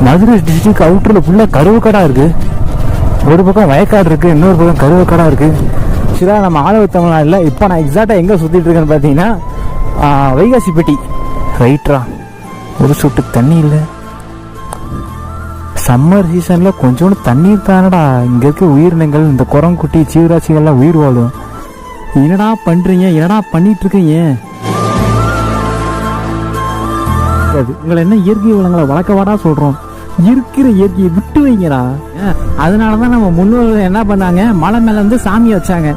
Madurai district அவுட்டரில் ஃபுல்லாக கருவக்காடாக இருக்குது. ஒரு பக்கம் வயக்காடு இருக்குது, இன்னொரு பக்கம் கருவக்காடாக இருக்குது. ஆக்சுவலாக நம்ம ஆளவ தமிழ்நாட்டில் இப்போ நான் எக்ஸாக்டாக எங்கே சுற்றிட்டு இருக்கேன்னு பார்த்தீங்கன்னா வைகாசிப்பட்டி. ரைட்ரா, ஒரு சொட்டு தண்ணி இல்லை. சம்மர் சீசனில் கொஞ்சோண்டு தண்ணீர் தானடா இங்கே இருக்க உயிரினங்கள், இந்த குரங்குட்டி சீவராசிகள்லாம் உயிர் வாழும். என்னடா பண்ணுறீங்க, என்னடா பண்ணிட்டு இருக்கீங்க? உங்களை என்ன இயற்கை வளங்களை வளர்க்கவாடா சொல்கிறோம். இருக்கிற இயற்கையை விட்டு வைங்கடா. அதனால தான் நம்ம முன்னோர்கள் என்ன பண்ணாங்க, மலை மேலே வந்து சாமி வச்சாங்க.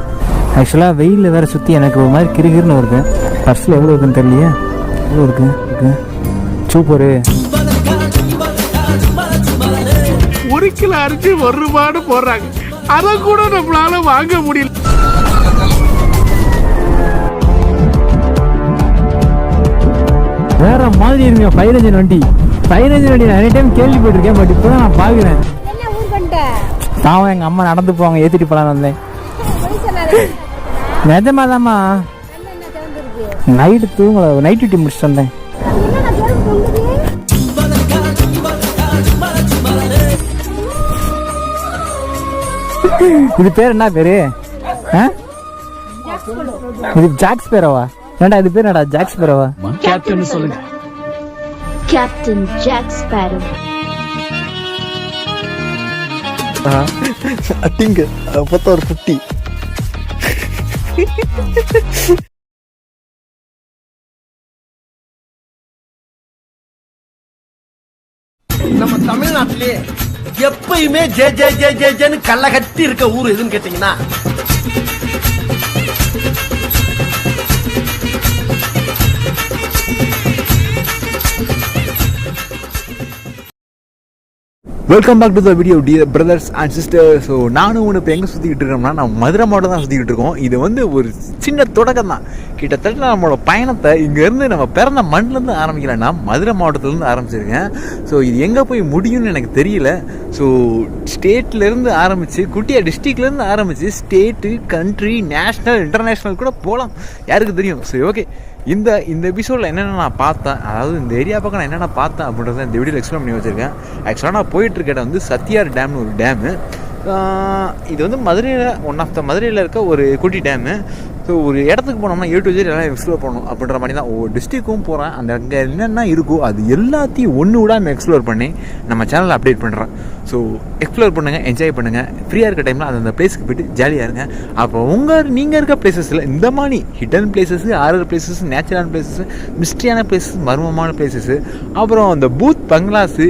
ஆக்சுவலாக வெயிலில் வேற சுற்றி எனக்கு ஒரு மாதிரி கிருகிருன்னு வருது. பர்ஸில் எவ்வளோ இருக்குன்னு தெரியலையே. எவ்வளோ இருக்கு சூப்பரு. 1 கிலோ அரிசி ₹1 போடுறாங்க. அதை கூட நம்மளால வாங்க முடியல. வேற மாதிரி இருக்குங்க. ஃபயர் இன்ஜின் வண்டி நிறைய டைம் கேள்விப்பட்டிருக்கேன், பட் இப்போ தான் நான் பார்க்குறேன். பாவம் எங்கள் அம்மா நடந்து போவாங்க, ஏற்றிட்டு போகலான்னு வந்தேன். நிஜமாதாம்மா, நைட்டு தூங்கல, நைட் டியூட்டி முடிச்சுட்டு வந்தேன். இது பேர் என்ன பேரு? இது ஜாக்ஸ் பேரவா? ஏண்டா இது பேர் என்னடா ஜாக் ஸ்பேரோவா? கேப்டன் சொல்லுங்க. Captain Jack Sparrow. அட்டிங்க அப்பத்த ஒரு குட்டி. நம்ம தமிழ்நாட்டிலே எப்பயுமே ஜே ஜே ஜே ஜே ஜேன்னு கள்ள கட்டி இருக்க ஊர் எதுன்னு கேட்டீங்கன்னா welcome back to the video dear brothers and sister. So நானும் ஒன்று இப்போ எங்கே சுற்றிக்கிட்டு இருக்கோம்னா, நம்ம மதுரை மாவட்டம் தான் சுற்றிக்கிட்டு இருக்கோம். இது வந்து ஒரு சின்ன தொடக்கம் தான். கிட்டத்தட்ட நம்மளோட பயணத்தை இங்கேருந்து நம்ம பிறந்த மண்ணிலேருந்து ஆரம்பிக்கலைன்னா மதுரை மாவட்டத்துலேருந்து ஆரம்பிச்சிருக்கேன். ஸோ இது எங்கே போய் முடியும்னு எனக்கு தெரியல. ஸோ ஸ்டேட்லேருந்து ஆரம்பித்து குட்டியா டிஸ்ட்ரிக்ட்லேருந்து ஆரம்பித்து ஸ்டேட்டு, கண்ட்ரி, நேஷ்னல், இன்டர்நேஷ்னல் கூட போகலாம், யாருக்கு தெரியும். சரி, ஓகே. இந்த எபிசோடில் என்னென்ன நான் பார்த்தேன், அதாவது இந்த ஏரியா பக்கம் நான் என்னென்ன பார்த்தேன் அப்படின்றத இந்த வீடியோவில் எக்ஸ்பிளைன் பண்ணி வச்சுருக்கேன். ஆக்சுவலாக நான் போயிட்டுருக்க இடம் வந்து சத்தியார் டேம்னு ஒரு டேமு. இது வந்து மதுரையில் ஒன் ஆஃப் த மதுரையில் இருக்க ஒரு குட்டி டேமு. ஸோ ஒரு இடத்துக்கு போனோம்னா A to Z எல்லாம் எக்ஸ்ப்ளோர் பண்ணணும் அப்படின்ற மாதிரி தான். ஒவ்வொரு டிஸ்ட்ரிக்கும் போகிறேன், அந்த அங்கே என்னென்ன இருக்கோ அது எல்லாத்தையும் ஒன்று விடாமல் எக்ஸ்ப்ளோர் பண்ணி நம்ம சேனலில் அப்டேட் பண்ணுறேன். ஸோ எக்ஸ்ப்ளோர் பண்ணுங்கள், என்ஜாய் பண்ணுங்கள். ஃப்ரீயாக இருக்க டைமில் அந்த பிளேஸுக்கு போய்ட்டு ஜாலியாக இருங்க. அப்போ நீங்கள் இருக்க பிளேஸஸில் இந்த மாதிரி hidden places, horror places, natural places, மிஸ்ட்ரியான பிளேஸஸ், மர்மமான பிளேஸஸ், அப்புறம் அந்த பூத் பங்களாஸு,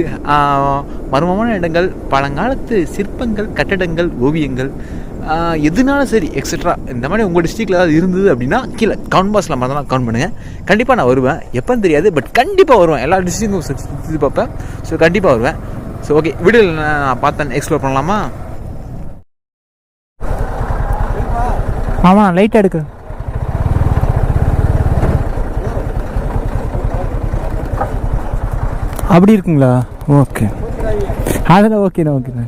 மர்மமான இடங்கள், பழங்காலத்து சிற்பங்கள், கட்டடங்கள், ஓவியங்கள், எதுனாலும் சரி எக்ஸெட்ரா இந்த மாதிரி உங்கள் டிஸ்ட்ரிக்டில் ஏதாவது இருந்தது அப்படின்னா கீழே கவுண்ட் பாக்ஸில் மறந்தாலும் கவுண்ட் பண்ணுங்கள். கண்டிப்பாக நான் வருவேன், எப்போன்னு தெரியாது, பட் கண்டிப்பாக வருவேன். எல்லா டிஸ்ட்ரிக்டும் சுற்றி பார்ப்பேன். ஸோ கண்டிப்பாக வருவேன். ஸோ ஓகே, வீடியோவில் நான் பார்த்தேன், எக்ஸ்ப்ளோர் பண்ணலாமா? ஆமாம், லைட்டாக எடுக்கு. அப்படி இருக்குங்களா? ஓகே, அதெல்லாம் ஓகேண்ணா. ஓகேண்ணா,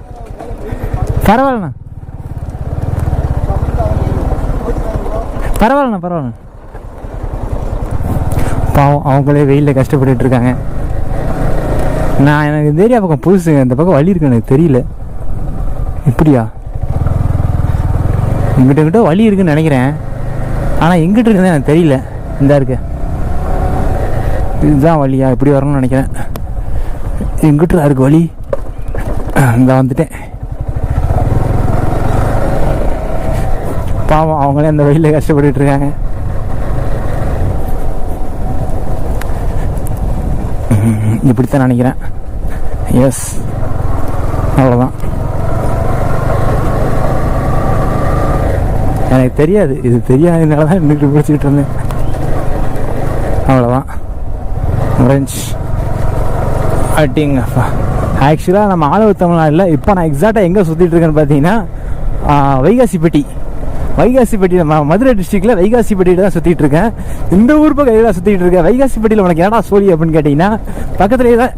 பரவாயில்லண்ணா, பரவாயில்லண்ணா. பாவம், அவங்களே வெயிலில் கஷ்டப்பட்டு இருக்காங்க. எனக்கு இந்த ஏரியா பக்கம் புதுசுங்க, இந்த பக்கம் வழி இருக்கு எனக்கு தெரியல. இப்படியா? இங்கிட்ட வழி இருக்குன்னு நினைக்கிறேன், ஆனால் எங்கிட்ட இருக்குன்னு எனக்கு தெரியல. இந்த இருக்கு, இதுதான் வழியா? இப்படி வரணும்னு நினைக்கிறேன். எங்கிட்ட இருக்கு வழி? இந்த வந்துட்டேன். பாவம், அவங்களே அந்த வெயிலில் கஷ்டப்பட்டு இருக்காங்க. இப்படித்தான் நினைக்கிறேன். எஸ், அவ்வளோதான். எனக்கு தெரியாது, இது தெரியாததுனால தான் இன்னைக்கு பிடிச்சிக்கிட்டு இருந்தேன். அவ்வளோதான், ஆரஞ்ச் அட்டிங்கப்பா. ஆக்சுவலாக நம்ம ஆளவ தமிழ்நாட்டில் இப்போ நான் எக்ஸாக்டாக எங்கே சுற்றிட்டு இருக்கேன்னு பார்த்தீங்கன்னா வைகாசிப்பட்டி. நம்ம மதுரை டிஸ்ட்ரிக்டில் வைகாசிப்பட்டியில் தான் சுற்றிட்டு இருக்கேன். இந்த ஊர் பக்கம் எதாவது சுற்றிட்டு இருக்கேன். வைகாசிப்பட்டியில் உனக்கு என்னடா சோழி அப்படின்னு கேட்டிங்கன்னா, பக்கத்துலேயே தான்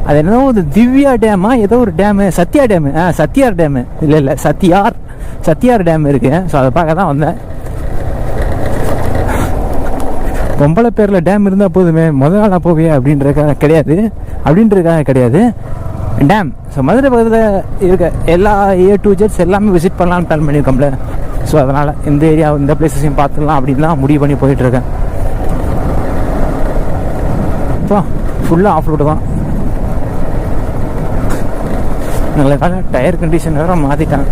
அது என்னதோ ஒரு திவ்யா டேமா, ஏதோ ஒரு டேமு, சத்யா டேமு, சத்தியார் டேமு, இல்லை சத்தியார் டேம் இருக்கு. ஸோ அதை பார்க்க தான் வந்தேன். பொம்பளை பேரில் டேம் இருந்தால் போதுமே, முதல் நாளாக போவே அப்படின்றதுக்காக கிடையாது. டேம். ஸோ மதுரை பக்கத்தில் இருக்க எல்லா A to Z எல்லாமே விசிட் பண்ணலாம்னு பிளான் பண்ணியிருக்கோம்ல. ஸோ அதனால் இந்த ஏரியா இந்த பிளேஸஸையும் பார்த்துடலாம் அப்படின்லாம் முடிவு பண்ணி போயிட்டுருக்கேன். இப்போ ஃபுல்லாக ஆஃப் ரோடு தான். நல்ல கால டயர் கண்டிஷன் வேறு மாற்றிட்டாங்க.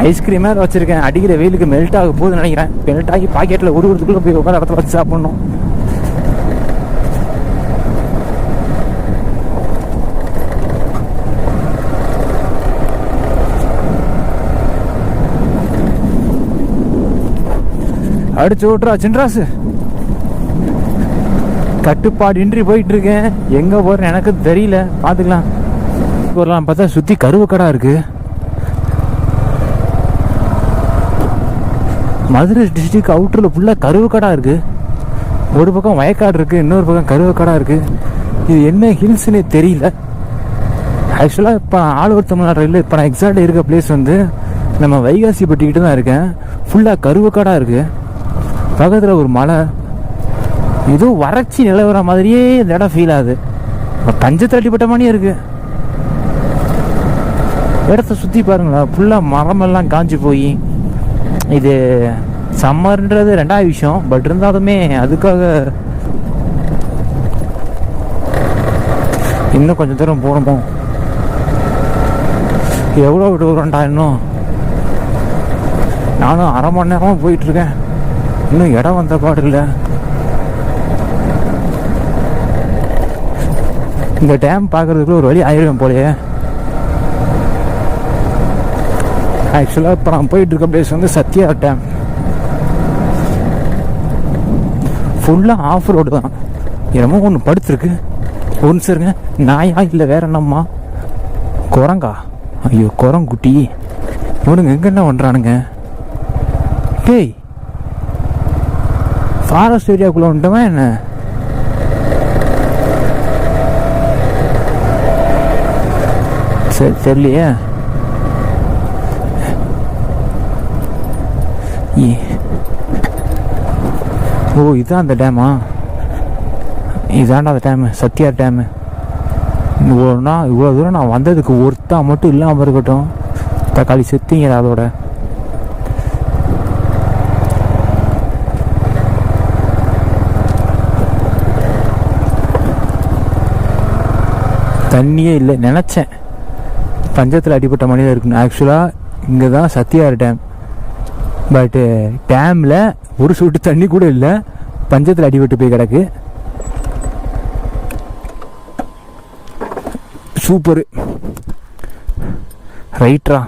ஐஸ்கிரீம் வேறு வச்சுருக்கேன். அடிக்கிற வெயிலுக்கு மெல்ட் ஆக போகுதுன்னு நினைக்கிறேன். மெல்ட் ஆகி பாக்கெட்டில் உருவத்துக்குள்ளே போய் உட்கார இடத்துல வச்சு சாப்பிட்ணும். அடிச்சு விட்றா சின்ராசு. கட்டுப்பாடின்றி போயிட்டு இருக்கேன். எங்கே போகிறேன் எனக்கு தெரியல. பார்த்துக்கலாம். போகலாம் பார்த்தா சுற்றி கருவக்கடா இருக்குது. மதுரை டிஸ்ட்ரிக்ட் அவுட்டரில் ஃபுல்லாக கருவக்கடா இருக்குது. ஒரு பக்கம் வயக்காடு இருக்குது, இன்னொரு பக்கம் கருவக்கடா இருக்குது. இது என்ன ஹில்ஸ்னே தெரியல. ஆக்சுவலாக இப்போ ஆழ்வார் தமிழ்நாடு ரயிலில் இப்போ நான் எக்ஸாக்டாக இருக்க பிளேஸ் வந்து நம்ம வைகாசி பட்டிக்கிட்டு தான் இருக்கேன். ஃபுல்லாக கருவக்கடா இருக்குது. பக்கத்தில் ஒரு மலை, ஏதோ வறட்சி நிலவர மாதிரியே இந்த இடம் ஃபீல் ஆகுது. பஞ்சத்தில் அடிப்பட்ட மாதிரியே இருக்குது. இடத்த சுற்றி பாருங்களா, ஃபுல்லாக மரமெல்லாம் காஞ்சி போய். இது சம்மர்ன்றது ரெண்டாவது விஷயம். பட் இருந்தாலுமே அதுக்காக இன்னும் கொஞ்சம் தூரம் போகணும். எவ்வளோ தூரம்டா இன்னும்? நானும் அரை மணி நேரமாக போயிட்டுருக்கேன். இன்னும் இடம் வந்த பாடு இல்லை. இந்த டேம் பார்க்குறதுக்குள்ள ஒரு வழி ஆயிடுவேன் போலையே. ஆக்சுவலாக இப்போ நான் போயிட்டு இருக்க பிளேஸ் வந்து சத்யா டேம். ஃபுல்லாக ஆஃப் ரோடு தான். என்னமோ ஒன்று படுத்துருக்கு. ஒன்று சரிங்க, நாயா இல்லை வேற என்னம்மா? குரங்கா? ஐயோ குரங்குட்டி. இவனுங்க எங்கே என்ன பண்ணுறானுங்க? டேய், ஃபாரஸ்ட் ஏரியாவுக்குள்ளே வந்துட்டவன் என்ன? சரி தெரியலையே. ஓ இதுதான் அந்த டேமா? இதாண்டா அந்த டேமு, சத்யா டேமு. இவ்வளோ தூரம் நான் வந்ததுக்கு ஒருத்தா மட்டும் இல்லாமல் இருக்கட்டும். தக்காளி செத்திங்க அதோட. தண்ணியே இல்லை. நினச்சேன் பஞ்சத்தில் அடிப்பட்ட மணியில் இருக்குன்னு. ஆக்சுவலாக இங்கே தான் சத்யார் டேம். பட்டு டேமில் ஒரு சொட்டு தண்ணி கூட இல்லை. பஞ்சத்தில் அடிபட்டு போய் கிடக்கு. சூப்பரு ரைட்ரா.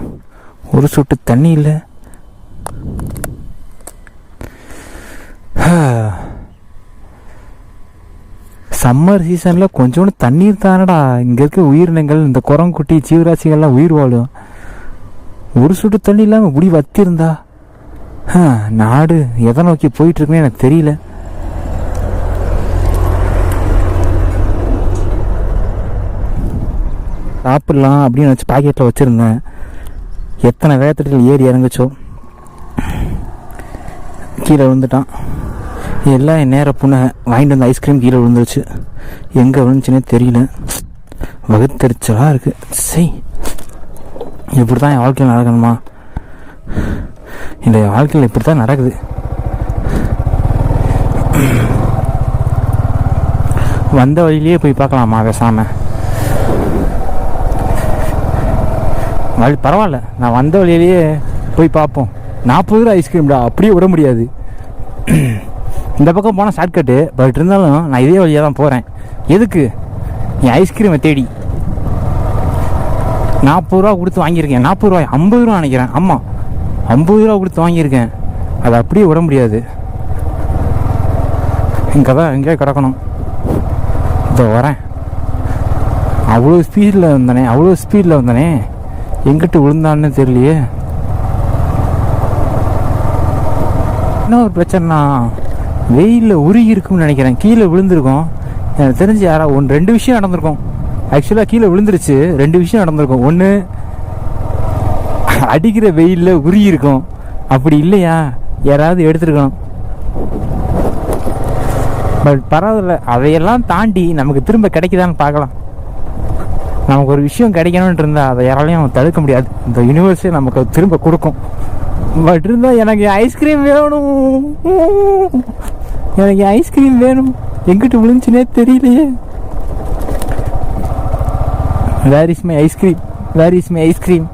ஒரு சொட்டு தண்ணி இல்லை. சம்மர் சீசனில் கொஞ்சோண்டு தண்ணீர் தானடா இங்கே இருக்க உயிரினங்கள், இந்த குரங்குட்டி ஜீவராசிகள்லாம் உயிர் வாழும். ஒரு சொட்டு தண்ணி இல்லாமல் இப்படி வத்திருந்தா நாடு எதை நோக்கி போயிட்டுருக்குன்னு எனக்கு தெரியல. சாப்பிட்லாம் அப்படின்னு வச்சு பாக்கெட்டில் வச்சுருந்தேன். எத்தனை வேகத்தில் ஏறி இறங்குச்சோ. கீழே விழுந்துட்டான். எல்லாம் என் நேர புண்ணை வாங்கிட்டு வந்த ஐஸ்கிரீம் கீழே விழுந்துருச்சு. எங்கே விழுந்துச்சுன்னே தெரியல. வகுத்தறிச்சலாக இருக்குது. சரி, இப்படி தான் என் வாழ்க்கையில் நடக்கணுமா? இந்த வாழ்க்கையில் இப்படி தான் நடக்குது. வந்த வழியிலேயே போய் பார்க்கலாமா பேசாம? வழி பரவாயில்ல, நான் வந்த வழியிலேயே போய் பார்ப்போம். 40 ரூபா ஐஸ்கிரீம்டா, அப்படியே விட முடியாது. இந்த பக்கம் போனால் ஷார்ட்கட்டு. பட் இருந்தாலும் நான் இதே வழியாக தான் போகிறேன். எதுக்கு? என் ஐஸ்கிரீமை தேடி. 40 ரூபா கொடுத்து வாங்கியிருக்கேன். 40 ரூபாய் 50 ரூபா நினைக்கிறேன். ஆமாம், 50 ரூபா கொடுத்து வாங்கியிருக்கேன். அதை அப்படியே விட முடியாது. இங்கே தான் எங்கேயே கிடக்கணும். இதோ வரேன். அவ்வளோ ஸ்பீடில் வந்தானே எங்கிட்ட விழுந்தான்னு தெரியலையே. என்ன ஒரு பிரச்சனைனா, வெயிலில் உருகி இருக்கும்னு நினைக்கிறேன். கீழே விழுந்திருக்கோம். எனக்கு தெரிஞ்சு யாராவது 2 விஷயம் நடந்திருக்கும். ஆக்சுவலாக கீழே விழுந்துருச்சு. 2 விஷயம் நடந்திருக்கும். ஒன்று, அடிக்கிற வெயிலில் உருகி இருக்கும். அப்படி இல்லையா யாராவது எடுத்துருக்கணும். பட் பரவாயில்ல, அதையெல்லாம் தாண்டி நமக்கு திரும்ப கிடைக்குதான்னு பார்க்கலாம். நமக்கு ஒரு விஷயம் கிடைக்கணும்னு இருந்தால் அதை யாராலையும் தடுக்க முடியாது. இந்த யூனிவர்ஸே நமக்கு திரும்ப கொடுக்கும். பட் இருந்தால் எனக்கு ஐஸ்கிரீம் வேணும், எனக்கு ஐஸ்கிரீம் வேணும். எங்கிட்ட விழுந்துச்சுனே தெரியலையே. Where is my ice cream, where is my ice cream?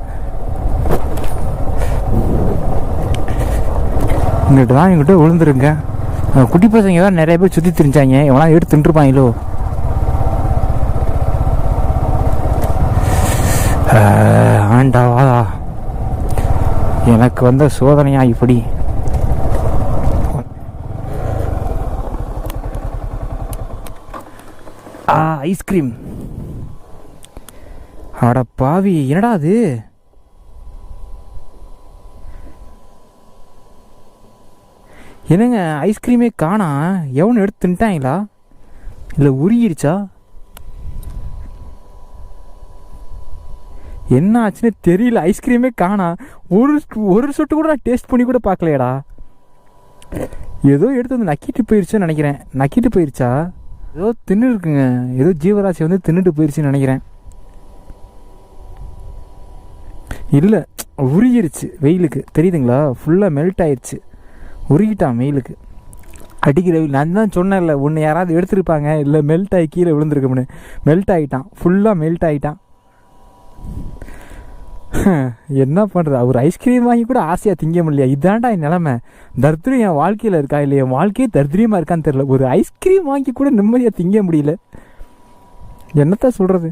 இங்கிட்ட தான் எங்கிட்ட விழுந்துருங்க. குட்டி பசங்க தான் நிறைய பேர் சுற்றி திரிஞ்சாங்க. எவனா எடுத்து தின்றுப்பாங்களோ. ஆண்டாவா, எனக்கு வந்த சோதனையா இப்படி. ஐஸ்கிரீம். அட பாவி, என்னடா அது? என்னங்க ஐஸ்கிரீமே காணா? எவனு எடுத்து தின்ட்டாங்களா இல்லை உருகிருச்சா? என்ன ஆச்சுன்னு தெரியல. ஐஸ்கிரீமே காணா. ஒரு சொட்டு கூட நான் டேஸ்ட் பண்ணி கூட பார்க்கலையடா. ஏதோ எடுத்து வந்து நக்கிட்டு போயிருச்சுன்னு நினைக்கிறேன். நக்கிட்டு போயிருச்சா? ஏதோ தின்னு இருக்குங்க. ஏதோ ஜீவராசி வந்து தின்னுட்டு போயிருச்சுன்னு நினைக்கிறேன். இல்லை, உருகிருச்சு வெயிலுக்கு. தெரியுதுங்களா? ஃபுல்லாக மெல்ட் ஆயிடுச்சு. உருகிட்டான் வெயிலுக்கு. அடிக்கிற வெயில். நான் தான் சொன்னேன்ல, ஒன்று யாராவது எடுத்துருப்பாங்க, இல்லை மெல்ட் ஆகி கீழே விழுந்துருக்கும்னு. மெல்ட் ஆகிட்டான், ஃபுல்லாக மெல்ட் ஆகிட்டான். என்ன பண்ணுறது? அவர் ஐஸ்கிரீம் வாங்கி கூட ஆசையாக திங்க முடியலையா? இதாண்டா என் நிலமை. தரித்திரம் என் வாழ்க்கையில் இருக்கா இல்லை என் வாழ்க்கையே தரித்திரியமாக இருக்கான்னு தெரியல. ஒரு ஐஸ்கிரீம் வாங்கி கூட நிம்மதியாக திங்க முடியல. என்னத்த சொல்கிறது?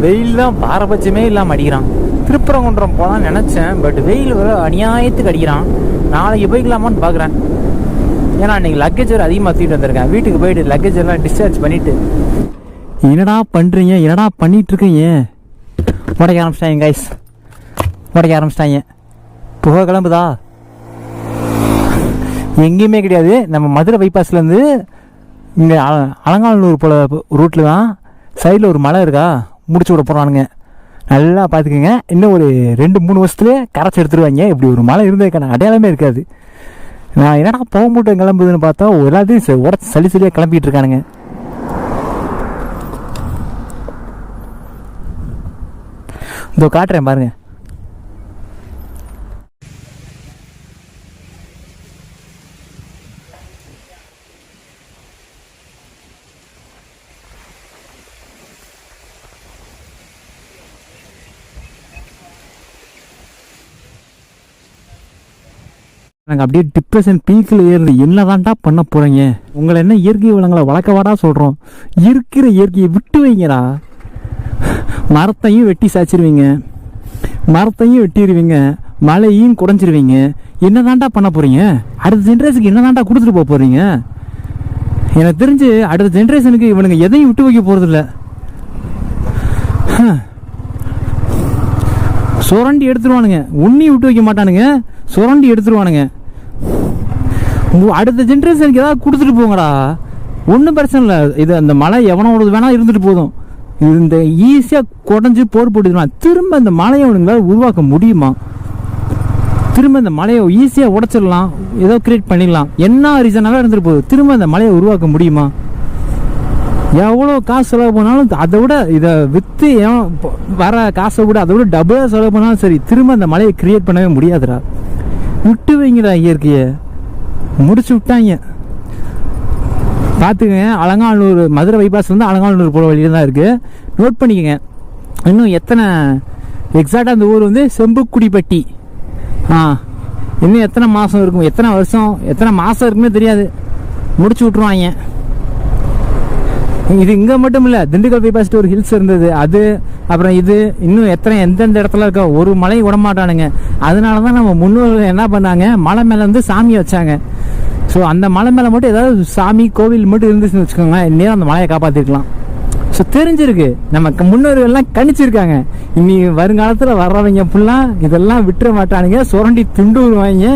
வெயில் தான் பாரபட்சமே இல்லாமல் அடிக்கிறான். திருப்பரங்குன்றம் போகலான்னு நினச்சேன். பட் வெயில் வர அநியாயத்துக்கு அடிக்கிறான். நாளைக்கு போய்க்கலாமான்னு பார்க்குறேன். ஏன்னா இன்றைக்கி லக்கேஜ் வேறு அதிகமாக தூக்கிட்டு வந்திருக்கேன். வீட்டுக்கு போயிட்டு லக்கேஜ் எல்லாம் டிஸ்சார்ஜ் பண்ணிவிட்டு. என்னடா பண்ணுறீங்க, என்னடா பண்ணிகிட்ருக்கீங்க? உடைக்க ஆரம்பிச்சிட்டாங்க கைஸ், உடைக்க ஆரம்பிச்சிட்டாங்க. புகை கிளம்புதா? எங்கேயுமே கிடையாது. நம்ம மதுரை பைபாஸ்லேருந்து இங்கே அலங்காநல்லூர் போல ரூட்டில் தான் சைடில் ஒரு மலை இருக்கா, முடிச்சு விட போகிறானுங்க. நல்லா பார்த்துக்கோங்க. இன்னும் ஒரு 2-3 வருஷத்துலேயே கரைச்சி எடுத்துருவாங்க. இப்படி ஒரு மலை இருந்ததுக்கான அடையாளமே இருக்காது. நான் என்னடா போக மூட்டம் கிளம்புதுன்னு பார்த்தா எல்லாத்தையும் உடச்சி சளி சளியாக கிளம்பிட்டு இருக்கானுங்க. இதோ காட்டுறேன் பாருங்க. நாங்கள் அப்படியே டிப்ரெஷன் பீக்கில் ஏறுது. என்னதான்டா பண்ண போகிறீங்க? உங்களை என்ன இயற்கை வளங்களை வளர்க்கவாடா சொல்கிறோம்? இருக்கிற இயற்கையை விட்டு வைங்கடா. மரத்தையும் வெட்டி சாய்ச்சிருவீங்க, மரத்தையும் வெட்டிடுவீங்க, மழையும் குறைஞ்சிருவீங்க. என்னதான்டா பண்ண போகிறீங்க? அடுத்த ஜென்ரேஷனுக்கு என்னதான்டா கொடுத்துட்டு போக போகிறீங்க? எனக்கு தெரிஞ்சு அடுத்த ஜென்ரேஷனுக்கு இவனுங்க எதையும் விட்டு வைக்க போகிறதில்ல. சுரண்டி எடுத்துருவானுங்க. உன்னையும் விட்டு வைக்க மாட்டானுங்க, சுரண்டி எடுத்துருவானுங்க. அடுத்த ஜென்ரேஷனுக்கு ஏதாவது கொடுத்துட்டு போங்கடா. ஒன்றும் பிரச்சனை இல்லை. இது அந்த மழை எவனோடது வேணா இருந்துட்டு போதும். இந்த ஈஸியாக குடஞ்சி போர் போட்டுக்கலாம். திரும்ப இந்த மழையை அவனுங்களால உருவாக்க முடியுமா? திரும்ப இந்த மலையை ஈஸியாக உடைச்சிடலாம், ஏதோ கிரியேட் பண்ணிடலாம். என்ன ரீசனாக இருந்துட்டு போகுது. திரும்ப இந்த மலையை உருவாக்க முடியுமா? எவ்வளோ காசு செலவு பண்ணாலும் அதை விட இதை விற்று வர காசை விட அதை விட டபுளாக செலவு பண்ணாலும் சரி, திரும்ப அந்த மலையை கிரியேட் பண்ணவே முடியாதுடா. விட்டு வைங்கடா இயற்கையை. முடிச்சு விட்டாங்க. பார்த்துக்கங்க. அலங்காநல்லூர் மதுரை பைபாஸ் வந்து அலங்காநல்லூர் போகிற வழியில் தான் இருக்குது. நோட் பண்ணிக்கோங்க. இன்னும் எத்தனை எக்ஸாக்டாக அந்த ஊர் வந்து செம்புக்குடிப்பட்டி. இன்னும் எத்தனை மாதம் இருக்கும், எத்தனை வருஷம், எத்தனை மாதம் இருக்குன்னு தெரியாது. முடிச்சு விட்ருவாங்க. இது இங்கே மட்டும் இல்லை, திண்டுக்கல் பைபாஸ்ட்டு ஒரு ஹில்ஸ் இருந்தது, அது அப்புறம் இது இன்னும் எந்தெந்த இடத்துல இருக்கோ ஒரு மலை விடமாட்டானுங்க. அதனால தான் நம்ம முன்னோர்கள் என்ன பண்ணாங்க, மலை மேலே வந்து சாமியை வச்சாங்க. ஸோ அந்த மலை மேலே மட்டும் ஏதாவது சாமி கோவில் மட்டும் இருந்துச்சுன்னு வச்சுக்கோங்க, இந்நேரம் அந்த மலையை காப்பாற்றிருக்கலாம். ஸோ தெரிஞ்சிருக்கு, நம்ம முன்னோர்கள்லாம் கணிச்சிருக்காங்க. இனி வருங்காலத்தில் வர்றவங்க ஃபுல்லாக இதெல்லாம் விட்டுற மாட்டானுங்க, சுரண்டி துண்டு வருவாங்க.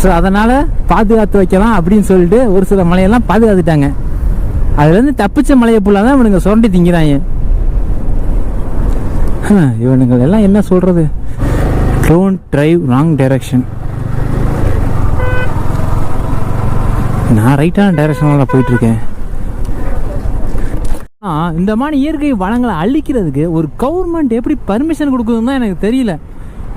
ஸோ அதனால் பாதுகாத்து வைக்கலாம் அப்படின்னு சொல்லிட்டு ஒரு சில மலையெல்லாம் பாதுகாத்துட்டாங்க. அதுலேருந்து தப்பிச்ச மலையை ஃபுல்லாக தான் இவனுங்க சுரண்டி திங்கிறாங்க. இவனுங்கள் எல்லாம் என்ன சொல்கிறது, டோன்ட் டிரைவ் ராங் டைரக்ஷன். நான் ரைட்டான டைரக்ஷனில் போயிட்டுருக்கேன். இந்த மாதிரி இயற்கை வளங்களை அழிக்கிறதுக்கு ஒரு கவர்மெண்ட் எப்படி பர்மிஷன் கொடுக்குதுன்னு தான் எனக்கு தெரியல.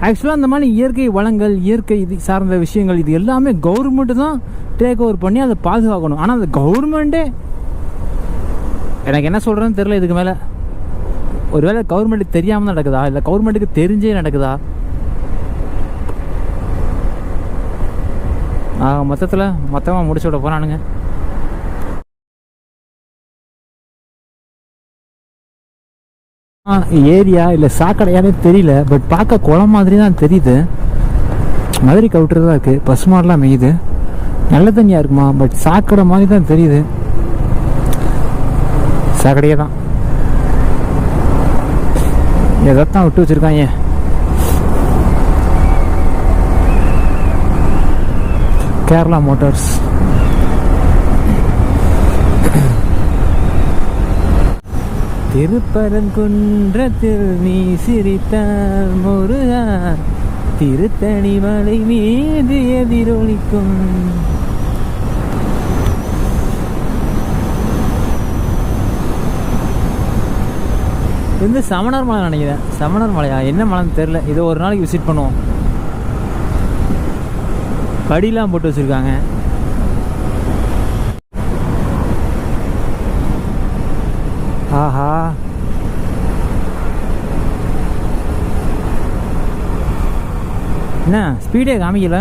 ஆக்சுவலாக இந்த மாதிரி இயற்கை வளங்கள், இயற்கை இது சார்ந்த விஷயங்கள், இது எல்லாமே கவர்மெண்ட்டு தான் டேக் ஓவர் பண்ணி அதை பாதுகாக்கணும். ஆனால் அந்த கவர்மெண்ட்டே எனக்கு என்ன சொல்கிறேன்னு தெரியல. இதுக்கு மேலே ஒருவேளை கவர்மெண்ட்டுக்கு தெரியாமல் தான் நடக்குதா, இல்லை கவர்மெண்ட்டுக்கு தெரிஞ்சே நடக்குதா? மொத்தமாக முடிச்சு விட போகிறானுங்க. ஏரியா இல்லை சாக்கடையானே தெரியல, பட் பார்க்க குளம் மாதிரி தான் தெரியுது. மதுரை கவுட்டர் தான் இருக்குது, பசு மாடெலாம் மேயுது. நல்ல தண்ணியாக இருக்குமா, பட் சாக்கடை மாதிரி தான் தெரியுது. சாக்கடையே தான், எதைத்தான் விட்டு வச்சுருக்காங்க. கேரளா மோட்டார்ஸ். திருப்பரங்குன்றத்தில் நீ சிரித்தால் முருகா, திருத்தணி மலை மீது எதிரொலிக்கும். இந்த சமணர் மலை நினைக்கிறேன். சமணர் மலையா, என்ன மலைன்னு தெரில. இதை ஒரு நாளைக்கு விசிட் பண்ணுவோம். படிலாம் போட்டு வச்சுருக்காங்க. ஆஹா, என்ன ஸ்பீடே காமிக்கல.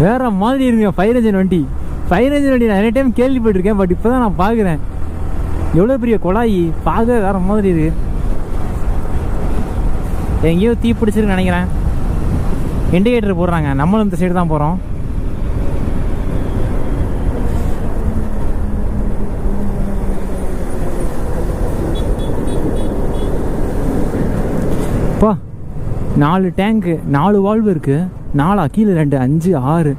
வேற மாதிரி இருக்குங்க ஃபயர் இன்ஜின் வண்டி. ஃபயர் இன்ஜின் வண்டி நான் நிறைய டைம் கேள்விப்பட்டிருக்கேன், பட் இப்போ தான் நான் பார்க்குறேன். எவ்வளோ பெரிய குழாய், பார்க்க வேற மாதிரி இருக்கு. எங்கேயோ தீ பிடிச்சிருக்குன்னு நினைக்கிறேன். இண்டிகேட்டர் போடுறாங்க, நம்மளும் இந்த சைடு தான் போகிறோம். இப்போ 4 டேங்க்கு, 4 வால்வு இருக்குது. 4 கீழே 2, 5, 6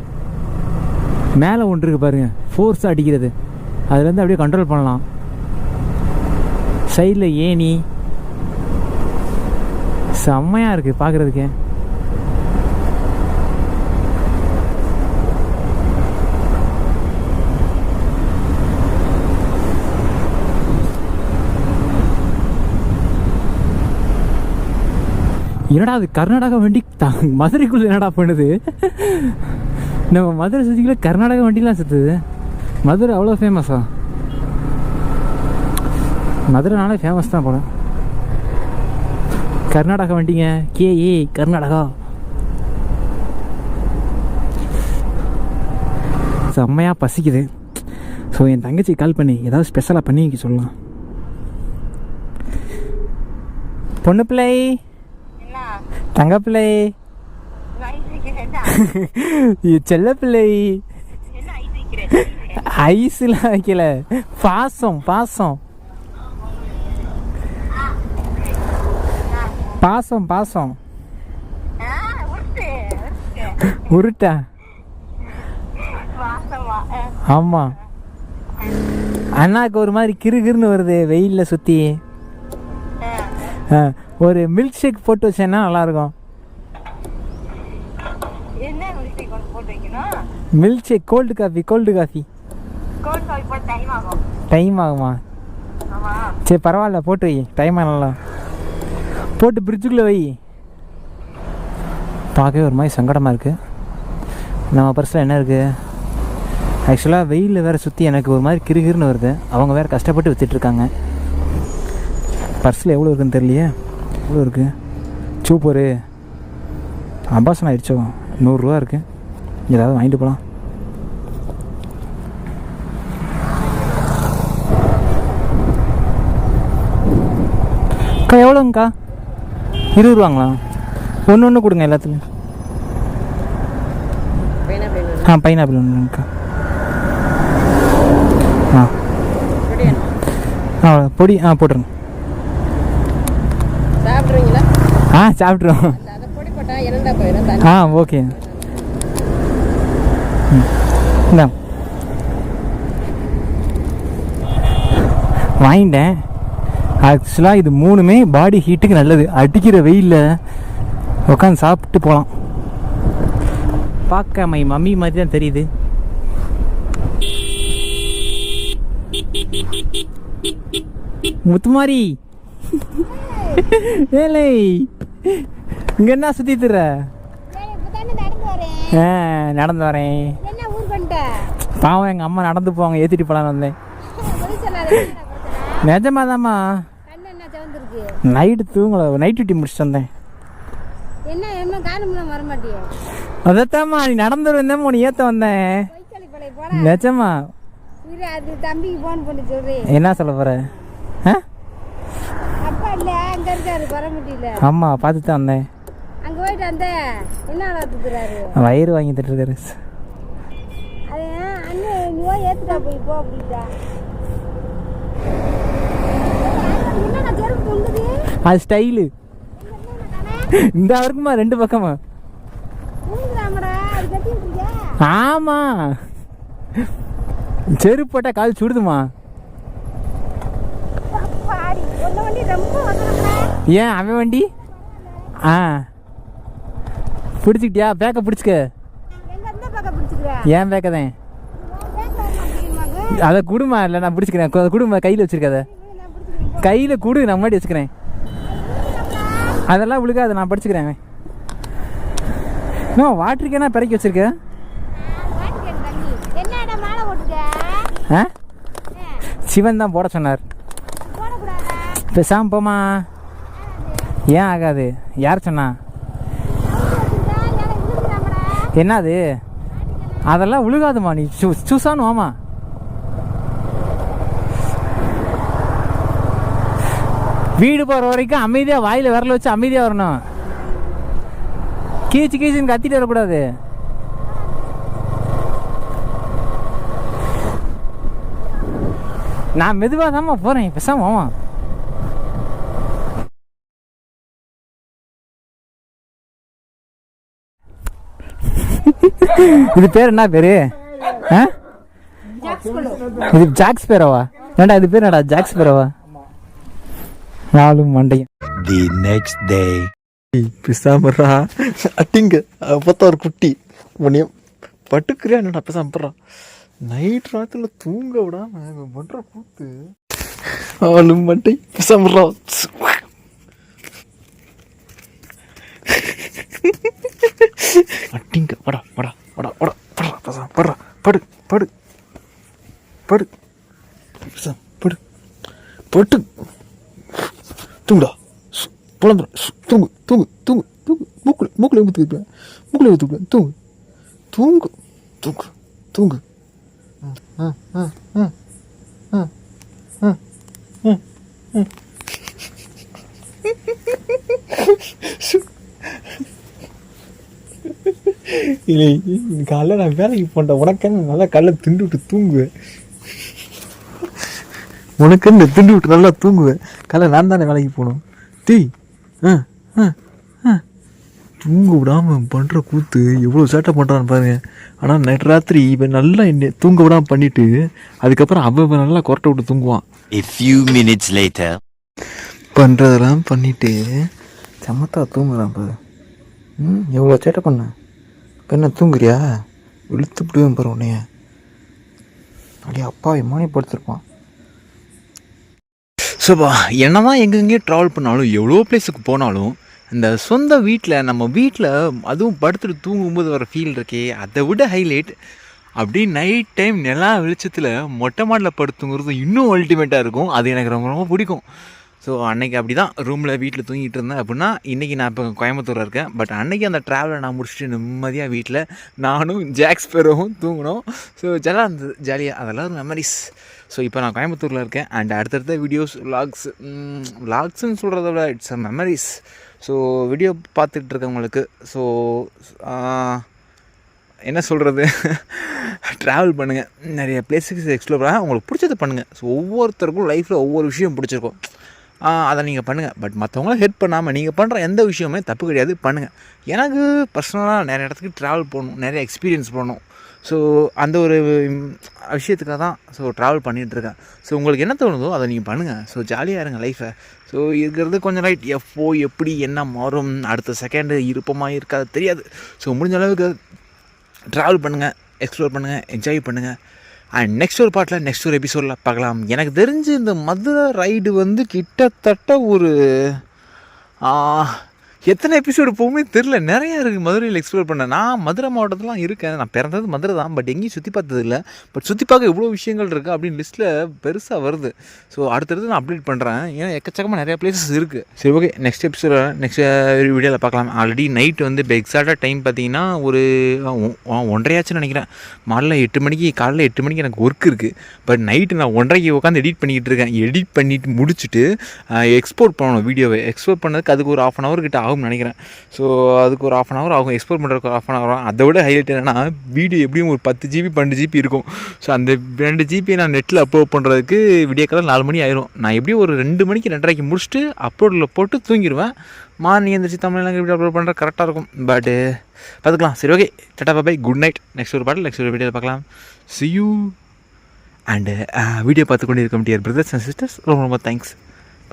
மேலே ஒன்று இருக்குது பாருங்க, ஃபோர்ஸ் அடிக்கிறது. அதுலேருந்து அப்படியே கண்ட்ரோல் பண்ணலாம். சைடில் ஏணி செம்மையாக இருக்குது பார்க்குறதுக்கு. என்னடா அது கர்நாடகா வண்டி மதுரைக்குள்ள என்னடா பண்ணுது? நம்ம மதுரை சுற்றிக்குள்ள கர்நாடகா வண்டிலாம் சுற்றுது. மதுரை அவ்வளோ ஃபேமஸா? மதுரைனாலே ஃபேமஸ் தான் போல. கர்நாடகா வண்டிங்க, KA கர்நாடகா. செம்மையாக பசிக்குது. ஸோ என் தங்கச்சி கால் பண்ணி ஏதாவது ஸ்பெஷலாக பண்ணி வைக்க சொல்லலாம். பொண்ணு பிள்ளை, தங்க பிள்ளை, செல்ல பிள்ளை. ஐஸ்லாம் வைக்கல, பாசம் பாசம் பாசம் பாசம். உருட்டா? ஆமாம். அண்ணாக்கு ஒரு மாதிரி கிறுகிறுன்னு வருது வெயிலில் சுற்றி. ஒரு மில்க் ஷேக் போட்டு வச்சேன்னா நல்லாயிருக்கும். Milk shake, cold coffee. Cold coffee time ஆகுமா? சரி பரவாயில்ல, போட்டு வை. டைம் ஆகலாம், போட்டு ஃப்ரிட்ஜுக்குள்ளே வை. பார்க்கவே ஒரு மாதிரி சங்கடமாக இருக்குது. நம்ம பர்ஸில் என்ன இருக்குது? ஆக்சுவலாக வெயிலில் வேறு சுற்றி எனக்கு ஒரு மாதிரி கிறுகிறுன்னு வருது. அவங்க வேறு கஷ்டப்பட்டு விற்றுட்ருக்காங்க. பர்ஸில் எவ்வளோ இருக்குன்னு தெரியலையே. எவ்வளோ இருக்குது? சூப்பரு அம்பாசன் ஆகிடுச்சோ. 100 ரூபா இருக்குது. ஏதாவது வாங்கிட்டு போகலாம். அக்கா எவ்வளோங்கக்கா? 20 ரூபாங்களா? ஒன்று கொடுங்க எல்லாத்துலையும். பைனாப்பிள் ஒன்றுங்கக்கா. பொடி போட்டுருங்க. சாப்பிட்ருவோம். ஓகே இந்தா வாங்கிட்டேன். ஆக்சுவலாக இது 3மே பாடி ஹீட்டுக்கு நல்லது. அடிக்கிற வெயிலில் உட்காந்து சாப்பிட்டு போகலாம். பார்க்க மை மம்மி மாதிரி தான் தெரியுது. முத்துமாரி ஏலே இங்க என்ன சுத்தி தர? நடந்து வரேன். பாவம் எங்க அம்மா நடந்து போவாங்க, ஏத்திட்டு போலான்னு வந்தேன். நிஜமாதாம்மா நைட்டு தூங்கல, நைட் டியூட்டி முடிச்சுட்டு வந்தேன். அதத்தாம்மா நீ நடந்து வந்தேன், நீ ஏத்த வந்தேன். நிஜமா தம்பிக்கு போன் பண்ணி சொல்றேன். என்ன சொல்ல போற? அப்பா இல்ல அங்க இருக்காரு பரமட்டியில. ஆமா பார்த்து தான் வந்தேன். அங்க போயிட்டு வந்தேன். என்ன ஆத்துறாரு? வயிறு வாங்கிட்டு இருக்காரு. அது அண்ணே நீ போய் ஏத்துடா போய் போ அப்படிடா. என்ன செருப்பு தொங்குது? அது ஸ்டைலு. இந்த இருக்குமா 2 பக்கமா? ஊங்குறாமடா, அது கட்டி வச்சிருக்கியா? ஆமா செருப்பு போட்டா கால் சுடுதுமா. பாடி உங்க வண்டி ரொம்ப வசனம்டா. ஏன் அவன் வண்டி? பிடிச்சிக்கிட்டியா? பேக்க பிடிச்சிக்க. எங்க அந்த பக்க பிடிச்சிக்கற? ஏன் பேக்க தான்? அதை குடுமா. இல்லை நான் பிடிச்சிக்கிறேன். குடுமா கையில் வச்சிருக்காத. கையில் குடு, நான் முன்னாடி வச்சுக்கிறேன். அதெல்லாம் விழுக்காது, நான் படிச்சுக்கிறேன். நான் வாட்டருக்கேனா பிறக்கி வச்சிருக்கேன். சிவன் தான் போட சொன்னார். பேசாம போமா. ஏன் ஆகாது? யார் சொன்னா? என்னது? அதெல்லாம் விழுகாதுமா, நீ சூசானு வாமா. வீடு போகிற வரைக்கும் அமைதியாக வாயில் விரல வச்சு அமைதியாக வரணும். கீச்சு கீச்சுன்னு கத்திட்டு வரக்கூடாது. நான் மெதுவாக தான்மா போகிறேன், பேசாம ஆமா. இது பேர் என்ன பேரு? இது ஜாக்ஸ் பேரவா? ஏண்டா இது பேர் என்னடா ஜாக்ஸ் பேரவா? 4 மண்டையும். The next day. பிசாமரா அட்டிங்க பார்த்தா ஒரு குட்டி உன்னையும் பட்டுக்குறியா என்னடா பிசாமரா? நைட் ராத்துல தூங்க விடாம பண்ற கூத்து. 4 மண்டை பிசாமரா. அட்டிங்க வடா வடா வடா வடா படுறா பிசாம் படுறா. படு படு படு பிசாம் படு பட்டு தூங்குடா. புலம்புற தூங்கு தூங்கு தூங்கு தூங்கு. மூக்குல ஊற்றுக்கிட்டேன், மூக்குல ஊற்றுக்கிட்டேன். தூங்கு தூங்கு தூங்கு தூங்கு. இல்லை காலைல நான் வேலைக்கு போட்டேன். உனக்கன்னு நல்லா காலைல திண்டு விட்டு தூங்குவேன். உனக்குன்னு திண்டு விட்டு நல்லா தூங்குவேன். காலைல நான் தானே வேலைக்கு போகணும். டேய் தூங்க விடாம பண்ற கூத்து எவ்வளோ சேட்டை பண்ணுறான்னு பாருங்க. ஆனால் நைட் ராத்திரி இவன் நல்லா என்ன தூங்க விடாம பண்ணிட்டு அதுக்கப்புறம் அவன் நல்லா கொரட்டை விட்டு தூங்குவான். A few minutes later. பண்ணுறதெல்லாம் பண்ணிட்டு சமத்தா தூங்குறான் பாரு. எவ்வளோ சேட்டை பண்ண. இப்போ என்ன தூங்குறியா? இழுத்து விடுவேன் பாரு உன்னைய. அப்படியே அப்பா மானி படுத்திருப்பான். ஸோப்பா என்னதான் எங்கெங்கேயும் ட்ராவல் பண்ணாலும் எவ்வளோ பிளேஸுக்கு போனாலும் இந்த சொந்த வீட்டில் நம்ம வீட்டில் அதுவும் படுத்துட்டு தூங்கும்போது வர ஃபீல் இருக்கே, அதை விட ஹைலைட் அப்படியே நைட் டைம் நிலா வெளிச்சத்தில் மொட்டை மாடில் படுத்துங்கிறது இன்னும் அல்டிமேட்டாக இருக்கும். அது எனக்கு ரொம்ப ரொம்ப பிடிக்கும். ஸோ அன்றைக்கி அப்படி தான் ரூமில் வீட்டில் தூங்கிட்டு இருந்தேன். அப்படின்னா இன்றைக்கி நான் இப்போ கோயம்புத்தூரில் இருக்கேன். பட் அன்றைக்கி அந்த ட்ராவலை நான் முடிச்சுட்டு நிம்மதியாக வீட்டில் நானும் ஜாக்ஸ் பேரோவும் தூங்கினோம். ஸோ ஜெல்லாம் இருந்தது, ஜாலியாக. அதெல்லாம் ஒரு மெமரிஸ். ஸோ இப்போ நான் கோயம்புத்தூரில் இருக்கேன். அண்ட் அடுத்தடுத்த வீடியோஸ் விளாக்ஸ்ன்னு சொல்கிறத விட it's a memories. So video பார்த்துட்டு இருக்கவங்களுக்கு ஸோ என்ன சொல்கிறது, ட்ராவல் பண்ணுங்கள், நிறைய பிளேஸுக்கு எக்ஸ்ப்ளோர் பண்ணால் உங்களுக்கு பிடிச்சது பண்ணுங்கள். ஸோ ஒவ்வொருத்தருக்கும் லைஃப்பில் ஒவ்வொரு விஷயம் பிடிச்சிருக்கும். அதை நீங்கள் பண்ணுங்கள். பட் மற்றவங்கள ஹெல்ப் பண்ணாமல் நீங்கள் பண்ணுற எந்த விஷயமே தப்பு கிடையாது, பண்ணுங்கள். எனக்கு பர்சனலாக நிறைய இடத்துக்கு ட்ராவல் பண்ணணும், நிறைய எக்ஸ்பீரியன்ஸ் பண்ணணும். ஸோ அந்த ஒரு விஷயத்துக்காக தான் ட்ராவல் பண்ணிகிட்ருக்கேன். ஸோ உங்களுக்கு என்ன தோணுதோ அதை நீங்கள் பண்ணுங்கள். ஸோ ஜாலியாக இருங்க லைஃப்பை. ஸோ இருக்கிறது கொஞ்சம் ரைட், எப்போ எப்படி என்ன மாறும், அடுத்த செகண்டு இருப்பமாக இருக்காது தெரியாது. ஸோ முடிஞ்ச அளவுக்கு ட்ராவல் பண்ணுங்கள், எக்ஸ்ப்ளோர் பண்ணுங்கள், என்ஜாய் பண்ணுங்கள். அண்ட் நெக்ஸ்ட் ஒரு பாட்டில் நெக்ஸ்ட் ஒரு எபிசோடில் பார்க்கலாம். எனக்கு தெரிஞ்சு இந்த மதுரை ரைடு வந்து கிட்டத்தட்ட ஒரு எத்தனை எபிசோடு போகுமே தெரில, நிறையா இருக்குது மதுரையில் எக்ஸ்ப்ளோர் பண்ண. நான் மதுரை மாவட்டத்திலாம் இருக்கேன், நான் பிறந்தது மதுரை தான், பட் எங்கேயும் சுற்றி பார்த்தது இல்லை. பட் சுற்றி பார்க்க எவ்வளோ விஷயங்கள் இருக்குது அப்படின்னு லிஸ்ட்டில் பெருசாக வருது. ஸோ அடுத்தடுத்து நான் அப்டேட் பண்ணுறேன், ஏன்னா எக்கச்சக்கமாக நிறையா பிளேசஸ் இருக்குது. சரி, ஓகே, நெக்ஸ்ட் எபிசோட நெக்ஸ்ட் வீடியோவில் பார்க்கலாம். ஆல்ரெடி நைட் வந்து இப்போ எக்ஸாக்டாக டைம் பார்த்தீங்கன்னா ஒரு 1:30 நினைக்கிறேன். காலைல 8 மணிக்கு எனக்கு ஒர்க் இருக்குது. பட் நைட்டு நான் 1:30 உட்காந்து எடிட் பண்ணிக்கிட்டு இருக்கேன். எடிட் பண்ணிட்டு முடிச்சுட்டு எக்ஸ்போர்ட் பண்ணணும், வீடியோவை எக்ஸ்போர்ட் பண்ணதுக்கு அதுக்கு ஒரு 1/2 hour கிட்ட ஆகும்னு நினைக்கிறேன். ஸோ அதுக்கு ஒரு 1/2 hour ஆகும், எக்ஸ்போர்ட் பண்ணுறதுக்கு ஒரு 1/2 hour ஆகும். அதை விட ஹைலைட் என்னென்னா, வீடியோ எப்படியும் ஒரு 10 GB 12 GB இருக்கும். ஸோ அந்த 2 GB நான் நெட்டில் அப்லோட் பண்ணுறதுக்கு விடியக்காலம் 4 மணி ஆயிரும். நான் எப்படியும் ஒரு 2 மணிக்கு 2:30 முடிச்சுட்டு அப்லோடில் போட்டு தூங்கிடுவேன். மார்னிங் எந்திரிச்சு தமிழ்லாம் வீடியோ அப்லோட் பண்ணுறது கரெக்டாக இருக்கும். பட்டு பார்த்துக்கலாம். சரி, ஓகே, டாடா பாய், குட் நைட். நெக்ஸ்ட் ஒரு பாட்டில் நெக்ஸ்ட் ஒரு வீடியோவில் பார்க்கலாம். see you. அண்டு வீடியோ பார்த்து கொண்டு இருக்க முடியாது பிரதர்ஸ் அண்ட் சிஸ்டர்ஸ், ரொம்ப ரொம்ப தேங்க்ஸ்.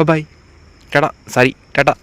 பாய், டாடா, சாரி, டாடா.